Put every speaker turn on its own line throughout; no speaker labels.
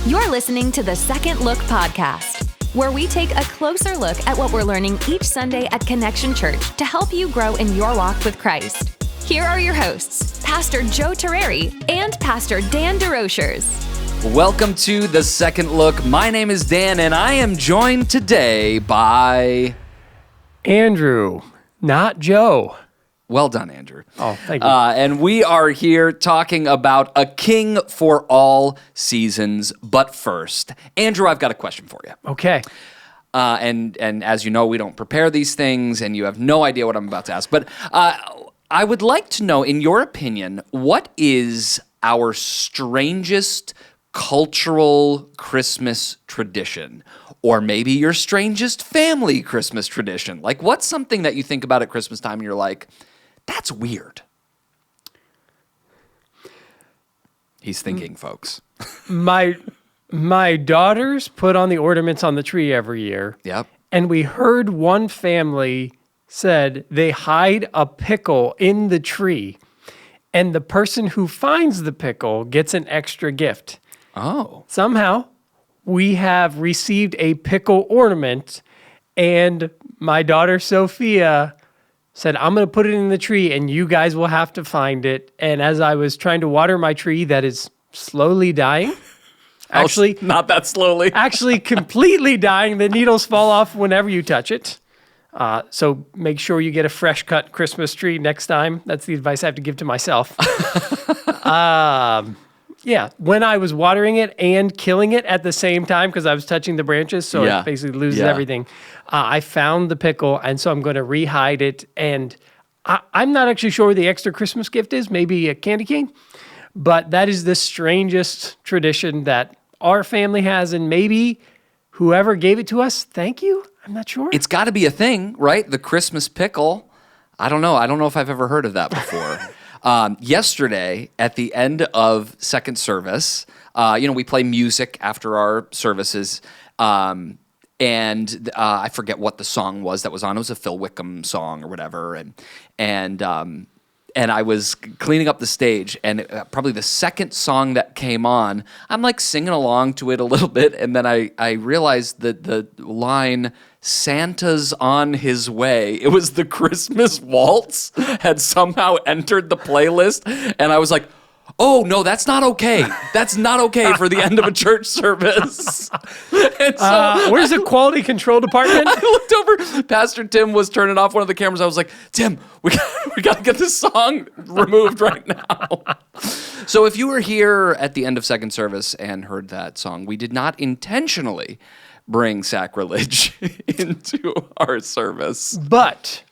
You're listening to the Second Look podcast, where we take a closer look at what we're learning each Sunday at Connection Church to help you grow in your walk with Christ. Here are your hosts, Pastor Joe Terreri and Pastor Dan DeRochers.
Welcome to the Second Look. My name is Dan, and I am joined today by
Andrew, not Joe.
Well done, Andrew.
Oh, thank you.
And we are here talking about a king for all seasons. But first, Andrew, I've got a question for you.
Okay.
And as you know, we don't prepare these things, and you have no idea what I'm about to ask. But I would like to know, in your opinion, what is our strangest cultural Christmas tradition? Or maybe your strangest family Christmas tradition? Like, what's something that you think about at Christmas time and you're like, that's weird? He's thinking, folks.
My daughters put on the ornaments on the tree every year.
Yep.
And we heard one family said they hide a pickle in the tree, and the person who finds the pickle gets an extra gift.
Oh.
Somehow, we have received a pickle ornament, and my daughter Sophia said, I'm going to put it in the tree, and you guys will have to find it. And as I was trying to water my tree that is slowly dying, actually,
not that slowly.
actually completely dying, the needles fall off whenever you touch it. So make sure you get a fresh cut Christmas tree next time. That's the advice I have to give to myself. Yeah, when I was watering it and killing it at the same time because I was touching the branches, so it basically loses everything. I found the pickle, and so I'm going to rehide it. And I'm not actually sure what the extra Christmas gift is, maybe a candy cane. But that is the strangest tradition that our family has, and maybe whoever gave it to us, thank you. I'm not sure.
It's got to be a thing, right? The Christmas pickle. I don't know. I don't know if I've ever heard of that before. Yesterday, at the end of second service, we play music after our services, and I forget what the song was that was on. It was a Phil Wickham song or whatever, and I was cleaning up the stage, and probably the second song that came on, I'm like singing along to it a little bit, and then I realized that the line, Santa's on his way, it was the Christmas waltz, had somehow entered the playlist, and I was like, oh, no, that's not okay. That's not okay for the end of a church service. And so
where's the quality control department?
I looked over. Pastor Tim was turning off one of the cameras. I was like, Tim, we got to get this song removed right now. So if you were here at the end of second service and heard that song, we did not intentionally bring sacrilege into our service.
But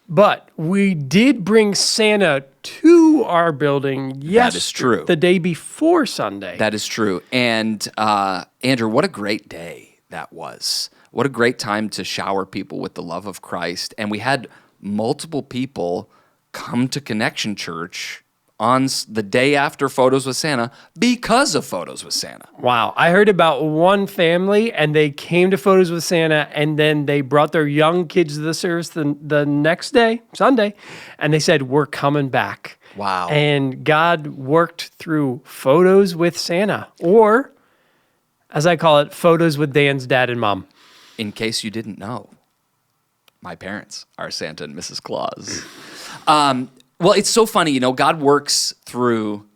we did bring Santa to our building yesterday.
That is true.
The day before Sunday.
That is true. And Andrew, what a great day that was. What a great time to shower people with the love of Christ. And we had multiple people come to Connection Church on the day after Photos with Santa because of Photos with Santa.
Wow. I heard about one family, and they came to Photos with Santa, and then they brought their young kids to the service the next day, Sunday, and they said, we're coming back.
Wow.
And God worked through Photos with Santa, or, as I call it, Photos with Dan's dad and mom.
In case you didn't know, my parents are Santa and Mrs. Claus. Well, it's so funny, God works through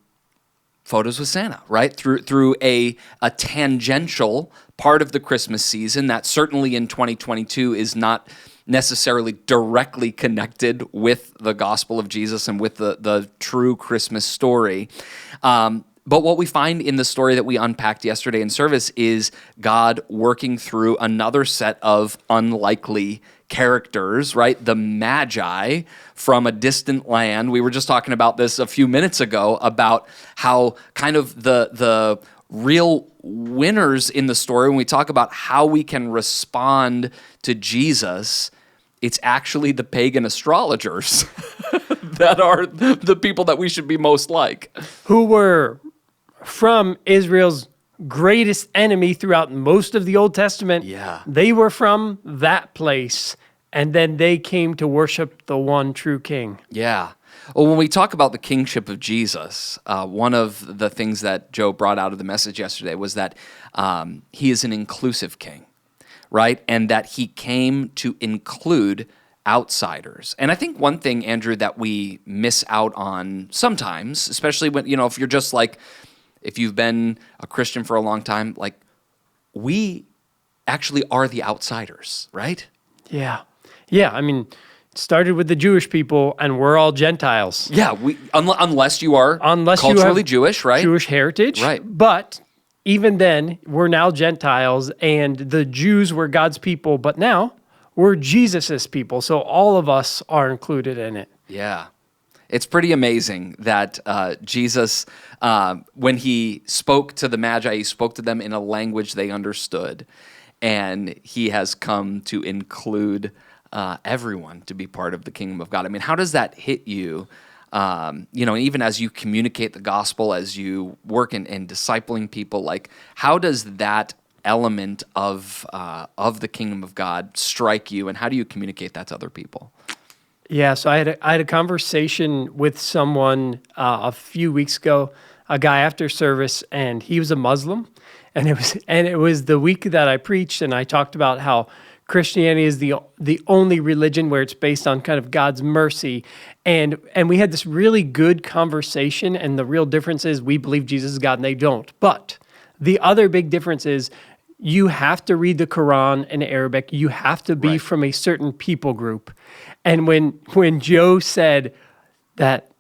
Photos with Santa, right? Through a tangential part of the Christmas season that certainly in 2022 is not necessarily directly connected with the gospel of Jesus and with the true Christmas story. But what we find in the story that we unpacked yesterday in service is God working through another set of unlikely characters, right? The Magi from a distant land. We were just talking about this a few minutes ago about how kind of the real winners in the story, when we talk about how we can respond to Jesus, it's actually the pagan astrologers that are the people that we should be most like.
Who were from Israel's greatest enemy throughout most of the Old Testament.
Yeah.
They were from that place, and then they came to worship the one true king.
Yeah. Well, when we talk about the kingship of Jesus, one of the things that Joe brought out of the message yesterday was that he is an inclusive king, right? And that he came to include outsiders. And I think one thing, Andrew, that we miss out on sometimes, especially when, if you're just like, if you've been a Christian for a long time, like, we actually are the outsiders, right?
Yeah. Yeah, I mean, it started with the Jewish people, and we're all Gentiles.
Yeah, unless you are culturally Jewish, right?
Jewish heritage.
Right.
But even then, we're now Gentiles, and the Jews were God's people, but now we're Jesus's people. So all of us are included in it.
Yeah. It's pretty amazing that Jesus, when he spoke to the Magi, he spoke to them in a language they understood, and he has come to include everyone to be part of the kingdom of God. I mean, how does that hit you? Even as you communicate the gospel, as you work in discipling people, like, how does that element of the kingdom of God strike you, and how do you communicate that to other people?
Yeah, so I had a conversation with someone a few weeks ago, a guy after service, and he was a Muslim, and it was the week that I preached, and I talked about how Christianity is the only religion where it's based on kind of God's mercy, and we had this really good conversation, and the real difference is we believe Jesus is God and they don't. But the other big difference is you have to read the Quran in Arabic. You have to be from a certain people group. And when Joe said that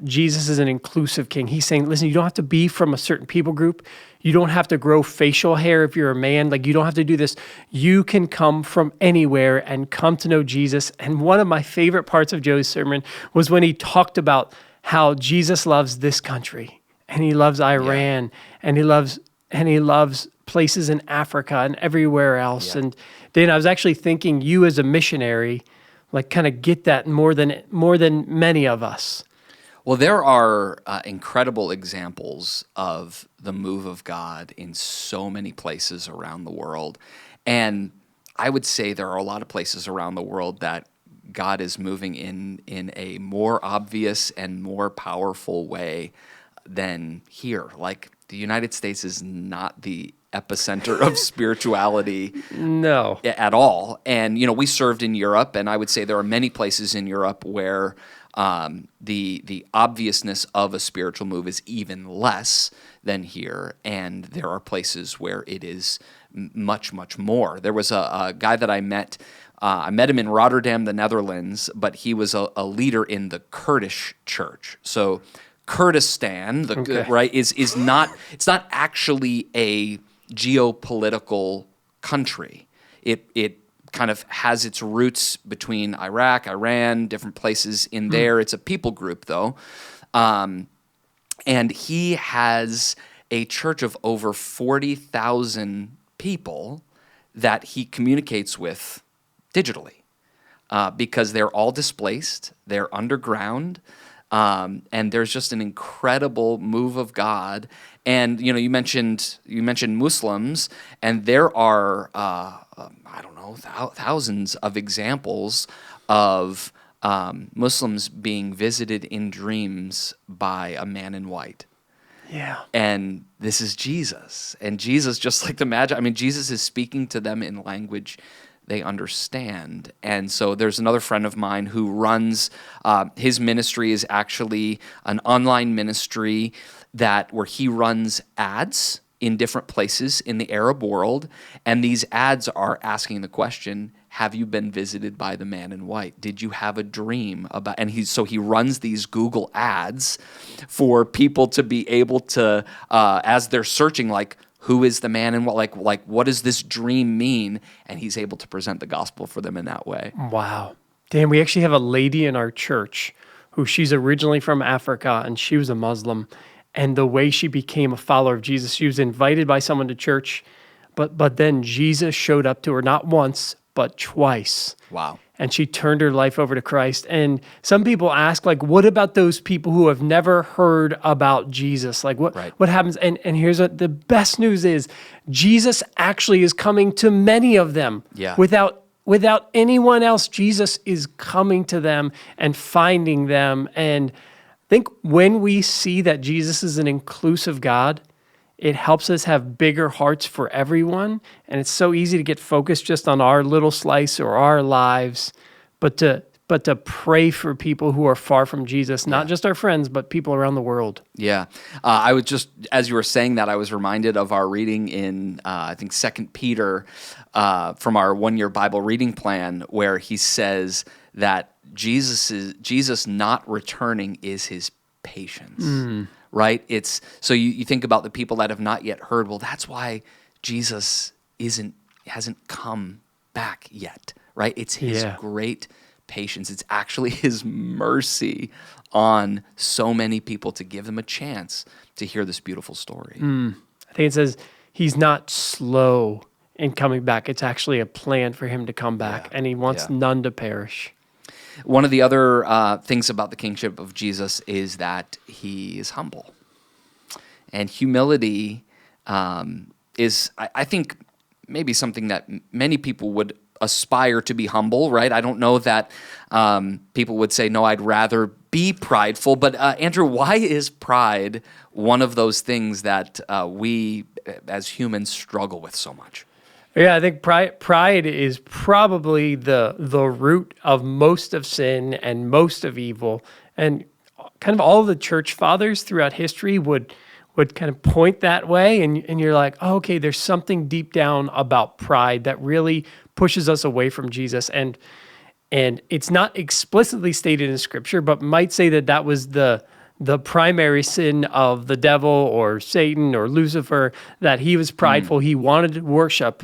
Jesus is an inclusive king, he's saying, listen, you don't have to be from a certain people group. You don't have to grow facial hair if you're a man. Like, you don't have to do this. You can come from anywhere and come to know Jesus. And one of my favorite parts of Joe's sermon was when he talked about how Jesus loves this country, and he loves Iran, and he loves places in Africa and everywhere else. Yeah. And Dan, I was actually thinking, you as a missionary, like, kind of get that more than many of us.
Well, there are incredible examples of the move of God in so many places around the world. And I would say there are a lot of places around the world that God is moving in a more obvious and more powerful way than here. Like, the United States is not the epicenter of spirituality
no
at all. And, we served in Europe, and I would say there are many places in Europe where the obviousness of a spiritual move is even less than here, and there are places where it is much, much more. There was a guy that I met him in Rotterdam, the Netherlands, but he was a leader in the Kurdish church. So Kurdistan, right, is not, it's not actually a geopolitical country. It kind of has its roots between Iraq, Iran, different places in there. It's a people group, though. And he has a church of over 40,000 people that he communicates with digitally because they're all displaced, they're underground, and there's just an incredible move of God. And you mentioned Muslims, and there are thousands of examples of Muslims being visited in dreams by a man in white.
Yeah.
And this is Jesus. And Jesus, just like the Magi, Jesus is speaking to them in language they understand. And so there's another friend of mine who runs, his ministry is actually an online ministry where he runs ads in different places in the Arab world, and these ads are asking the question, have you been visited by the man in white? Did you have a dream about, and he runs these Google ads for people to be able to, as they're searching, like, who is the man in white? Like, what does this dream mean? And he's able to present the gospel for them in that way.
Wow. Dan, we actually have a lady in our church she's originally from Africa, and she was a Muslim. And the way she became a follower of Jesus, she was invited by someone to church, but then Jesus showed up to her not once, but twice.
Wow.
And she turned her life over to Christ. And some people ask, like, what about those people who have never heard about Jesus? Like, what happens? And here's the best news is, Jesus actually is coming to many of them without without anyone else, Jesus is coming to them and finding them. And I think when we see that Jesus is an inclusive God, it helps us have bigger hearts for everyone. And it's so easy to get focused just on our little slice or our lives, but to pray for people who are far from Jesus, not just our friends, but people around the world.
Yeah. I was just, as you were saying that, I was reminded of our reading in, I think, 2 Peter from our one-year Bible reading plan, where he says that Jesus not returning is his patience, right? It's so you think about the people that have not yet heard. Well, that's why Jesus hasn't come back yet, right? It's his great patience. It's actually his mercy on so many people to give them a chance to hear this beautiful story.
I think it says he's not slow in coming back. It's actually a plan for him to come back, and he wants none to perish.
One of the other things about the kingship of Jesus is that he is humble. And humility is, I think, maybe something that many people would aspire to be humble, right? I don't know that people would say, no, I'd rather be prideful. But Andrew, why is pride one of those things that we as humans struggle with so much?
Yeah, I think pride is probably the root of most of sin and most of evil. And kind of all the church fathers throughout history would kind of point that way. And you're like, oh, okay, there's something deep down about pride that really pushes us away from Jesus. And it's not explicitly stated in Scripture, but might say that was the primary sin of the devil or Satan or Lucifer, that he was prideful. He wanted worship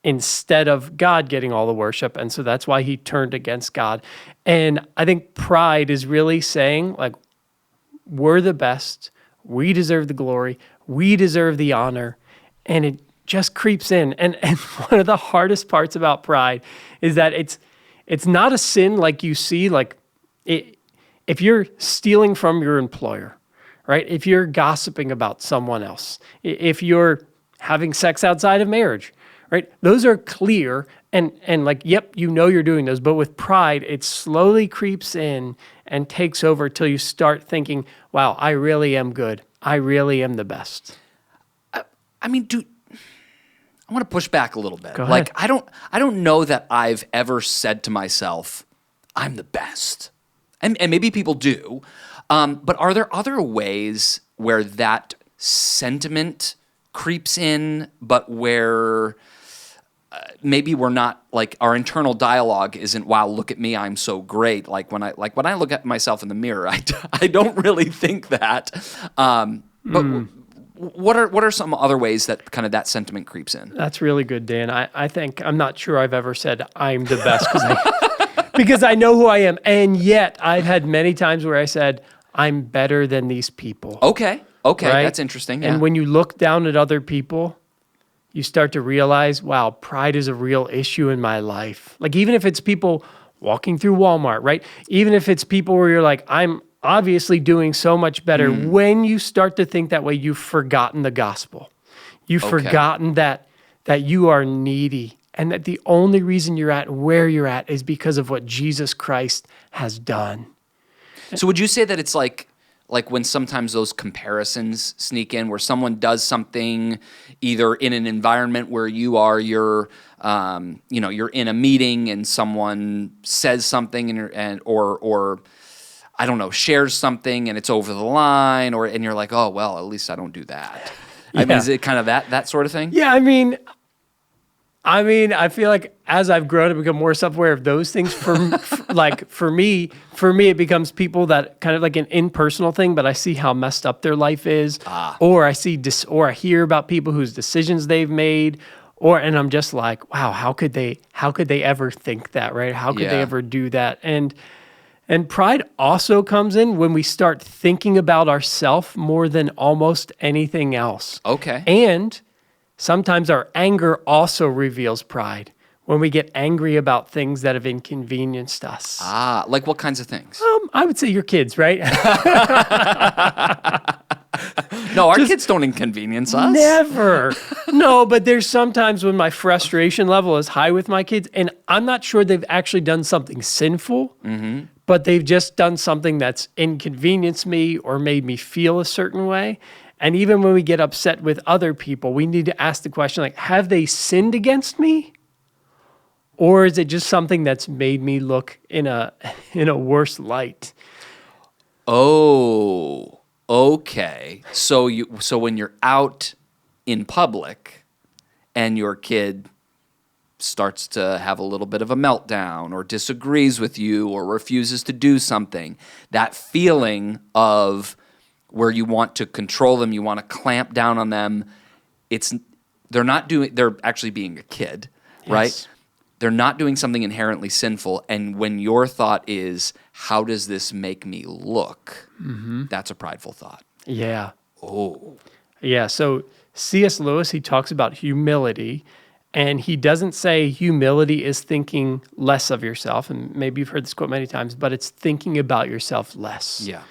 instead of God getting all the worship. And so that's why he turned against God. And I think pride is really saying, like, we're the best. We deserve the glory. We deserve the honor. And it just creeps in. And one of the hardest parts about pride is that it's not a sin like you see, like if you're stealing from your employer, right? If you're gossiping about someone else, if you're having sex outside of marriage, right? Those are clear and like, yep, you know you're doing those. But with pride, it slowly creeps in and takes over till you start thinking, wow, I really am good. I really am the best.
I mean, I want to push back a little bit.
Go ahead.
Like, I don't know that I've ever said to myself, I'm the best. And maybe people do. But are there other ways where that sentiment creeps in, but where maybe we're not, like, our internal dialogue isn't, wow, look at me, I'm so great. Like when I look at myself in the mirror, I don't really think that. But what are some other ways that kind of that sentiment creeps in?
That's really good, Dan. I think, I'm not sure I've ever said I'm the best because I know who I am. And yet I've had many times where I said, I'm better than these people.
Okay. Right? That's interesting. Yeah.
And when you look down at other people, you start to realize, wow, pride is a real issue in my life. Like, even if it's people walking through Walmart, right? Even if it's people where you're like, I'm obviously doing so much better. When you start to think that way, you've forgotten the gospel. You've forgotten that you are needy and that the only reason you're at where you're at is because of what Jesus Christ has done.
So would you say that it's like when sometimes those comparisons sneak in, where someone does something either in an environment where you're in a meeting and someone says something or I don't know, shares something and it's over the line, and you're like, oh, well, at least I don't do that.
Yeah.
I mean, is it kind of that sort of thing?
Yeah, I mean, I feel like as I've grown and become more self-aware of those things, for me, it becomes people that kind of like an impersonal thing, but I see how messed up their life is, or I see or I hear about people whose decisions they've made, and I'm just like, wow, how could they ever think that, right? How could they ever do that? And pride also comes in when we start thinking about ourselves more than almost anything else.
Okay.
And sometimes our anger also reveals pride when we get angry about things that have inconvenienced us.
Like what kinds of things?
I would say your kids, right?
No, our kids don't inconvenience us.
Never. No, but there's sometimes when my frustration level is high with my kids, and I'm not sure they've actually done something sinful, but they've just done something that's inconvenienced me or made me feel a certain way. And even when we get upset with other people, we need to ask the question, like, have they sinned against me? Or is it just something that's made me look in a worse light?
Oh, okay. So when you're out in public and your kid starts to have a little bit of a meltdown or disagrees with you or refuses to do something, that feeling of where you want to control them, you want to clamp down on them, they're actually being a kid, right?
Yes.
They're not doing something inherently sinful, and when your thought is, how does this make me look? That's a prideful thought.
Yeah.
Oh.
Yeah, so C.S. Lewis, he talks about humility, and he doesn't say humility is thinking less of yourself, and maybe you've heard this quote many times, but it's thinking about yourself less.
Yeah.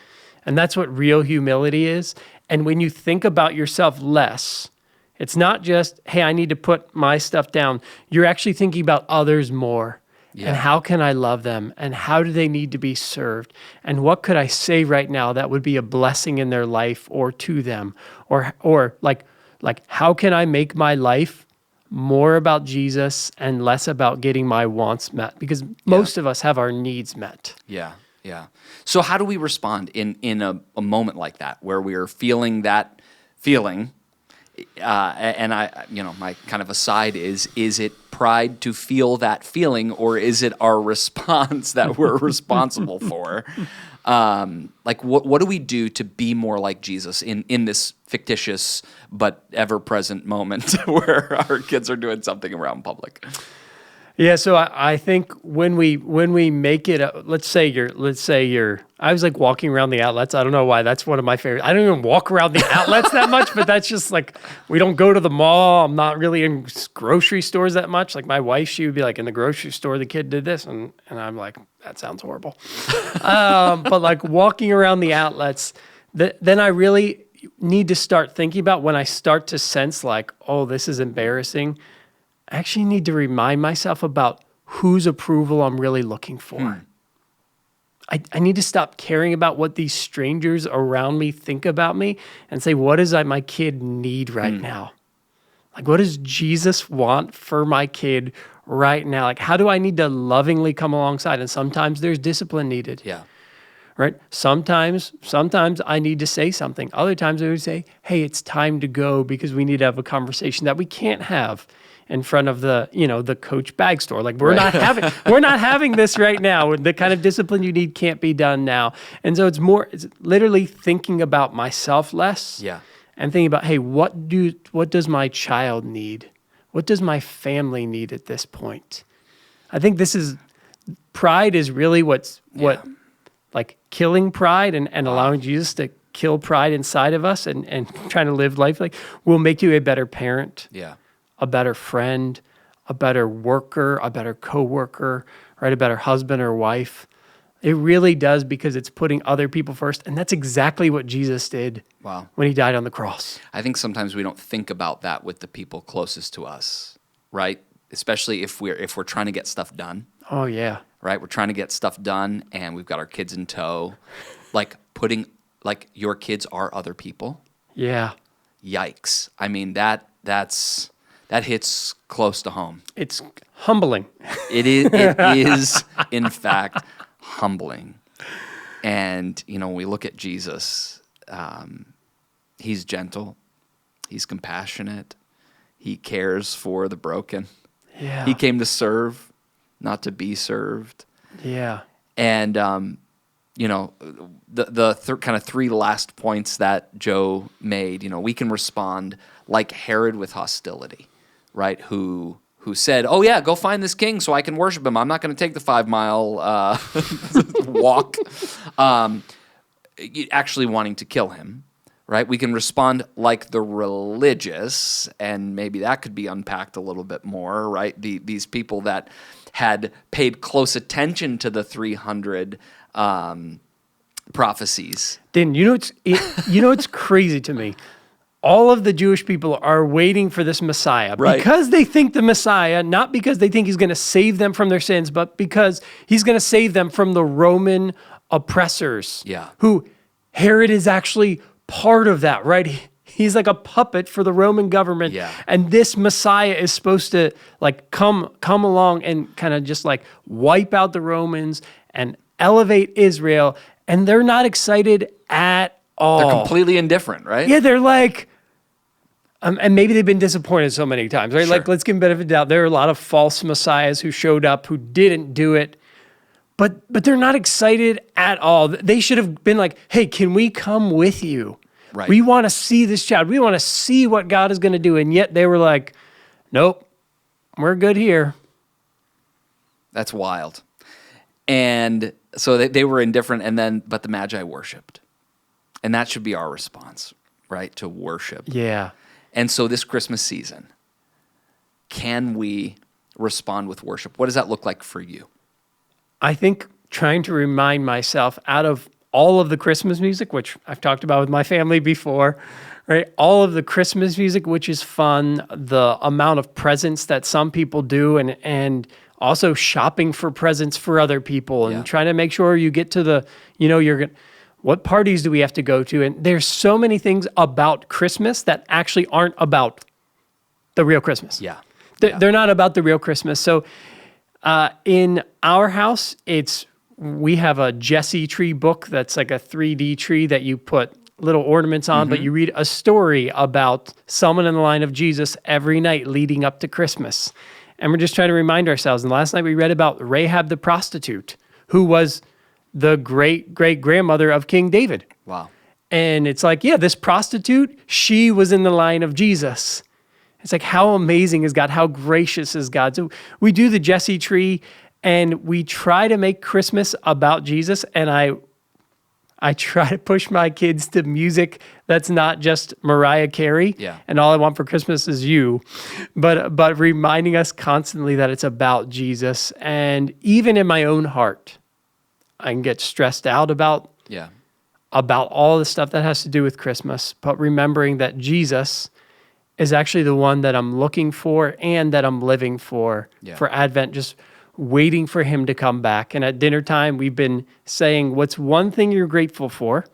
And that's what real humility is. And when you think about yourself less, it's not just, hey, I need to put my stuff down. You're actually thinking about others more.
Yeah.
And how can I love them? And how do they need to be served? And what could I say right now that would be a blessing in their life or to them? Or like how can I make my life more about Jesus and less about getting my wants met? Because most of us have our needs met.
Yeah. Yeah. So how do we respond in a moment like that where we are feeling that feeling? And my kind of aside is it pride to feel that feeling, or is it our response that we're responsible for? What do we do to be more like Jesus in this fictitious but ever-present moment where our kids are doing something around public?
Yeah, so I think when we make it, let's say you're, I was like walking around the outlets. I don't know why. That's one of my favorites. I don't even walk around the outlets that much, but that's just like, we don't go to the mall. I'm not really in grocery stores that much. Like my wife, she would be like, in the grocery store, the kid did this. And I'm like, that sounds horrible. But like walking around the outlets, then I really need to start thinking about when I start to sense like, oh, this is embarrassing. I actually need to remind myself about whose approval I'm really looking for. I need to stop caring about what these strangers around me think about me and say, what does my kid need right now? Like, what does Jesus want for my kid right now? Like, how do I need to lovingly come alongside? And sometimes there's discipline needed.
Yeah.
Right? Sometimes I need to say something. Other times I would say, hey, it's time to go because we need to have a conversation that we can't have in front of the Coach bag store. Like we're not having this right now. The kind of discipline you need can't be done now. And so it's literally thinking about myself less.
Yeah.
And thinking about, hey, what does my child need? What does my family need at this point? I think pride is really what like killing pride and allowing Jesus to kill pride inside of us and trying to live life like will make you a better parent.
Yeah.
A better friend, a better worker, a better coworker, right? A better husband or wife. It really does because it's putting other people first. And that's exactly what Jesus did when he died on the cross.
I think sometimes we don't think about that with the people closest to us, right? Especially if we're trying to get stuff done.
Oh, yeah.
Right? We're trying to get stuff done and we've got our kids in tow. Like your kids are other people.
Yeah.
Yikes. I mean, that hits close to home.
It's humbling.
It is in fact humbling. And, we look at Jesus, he's gentle, he's compassionate, he cares for the broken.
Yeah.
He came to serve, not to be served.
Yeah.
And, the kind of three last points that Joe made, we can respond like Herod with hostility. Right, who said, "Oh yeah, go find this king so I can worship him. I'm not going to take the 5-mile walk." Actually wanting to kill him, right? We can respond like the religious, and maybe that could be unpacked a little bit more, right? These people that had paid close attention to the 300 prophecies.
Dan, it's crazy to me. all of the Jewish people are waiting for this Messiah because they think the Messiah, not because they think he's going to save them from their sins, but because he's going to save them from the Roman oppressors. Who Herod is actually part of that, right? He's like a puppet for the Roman government. And this Messiah is supposed to like come along and kind of just like wipe out the Romans and elevate Israel. And they're not excited at all.
They're completely indifferent, right?
Yeah, they're like, and maybe they've been disappointed so many times, right? Like, let's give them benefit of the doubt. There are a lot of false messiahs who showed up who didn't do it, but they're not excited at all. They should have been like, hey, can we come with you?
Right.
We want to see this child. We want to see what God is going to do. And yet they were like, nope, we're good here.
That's wild. And so they were indifferent, but the Magi worshiped. And that should be our response, right? To worship.
Yeah.
And so this Christmas season, can we respond with worship? What does that look like for you?
I think trying to remind myself out of all of the Christmas music, which I've talked about with my family before, right? All of the Christmas music, which is fun, the amount of presents that some people do, and also shopping for presents for other people and trying to make sure you get to the, what parties do we have to go to? And there's so many things about Christmas that actually aren't about the real Christmas. They're not about the real Christmas. So in our house, we have a Jesse tree book that's like a 3D tree that you put little ornaments on, but you read a story about someone in the line of Jesus every night leading up to Christmas. And we're just trying to remind ourselves. And last night we read about Rahab the prostitute, who was the great-great-grandmother of King David.
Wow.
And it's like, this prostitute, she was in the line of Jesus. It's like, how amazing is God? How gracious is God? So we do the Jesse tree, and we try to make Christmas about Jesus. And I try to push my kids to music that's not just Mariah Carey. And All I Want for Christmas Is You, but reminding us constantly that it's about Jesus. And even in my own heart, I can get stressed out about all the stuff that has to do with Christmas, but remembering that Jesus is actually the one that I'm looking for and that I'm living for Advent, just waiting for him to come back. And at dinner time, we've been saying, what's one thing you're grateful for?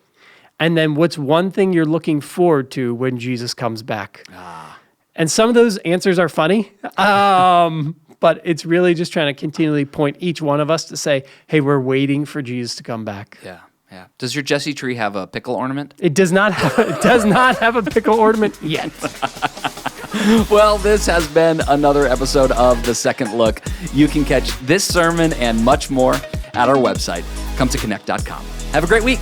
And then what's one thing you're looking forward to when Jesus comes back? And some of those answers are funny. But it's really just trying to continually point each one of us to say, hey, we're waiting for Jesus to come back.
Yeah. Does your Jesse tree have a pickle ornament?
It does not have a pickle ornament yet.
Well, this has been another episode of The Second Look. You can catch this sermon and much more at our website, cometoconnect.com. Have a great week.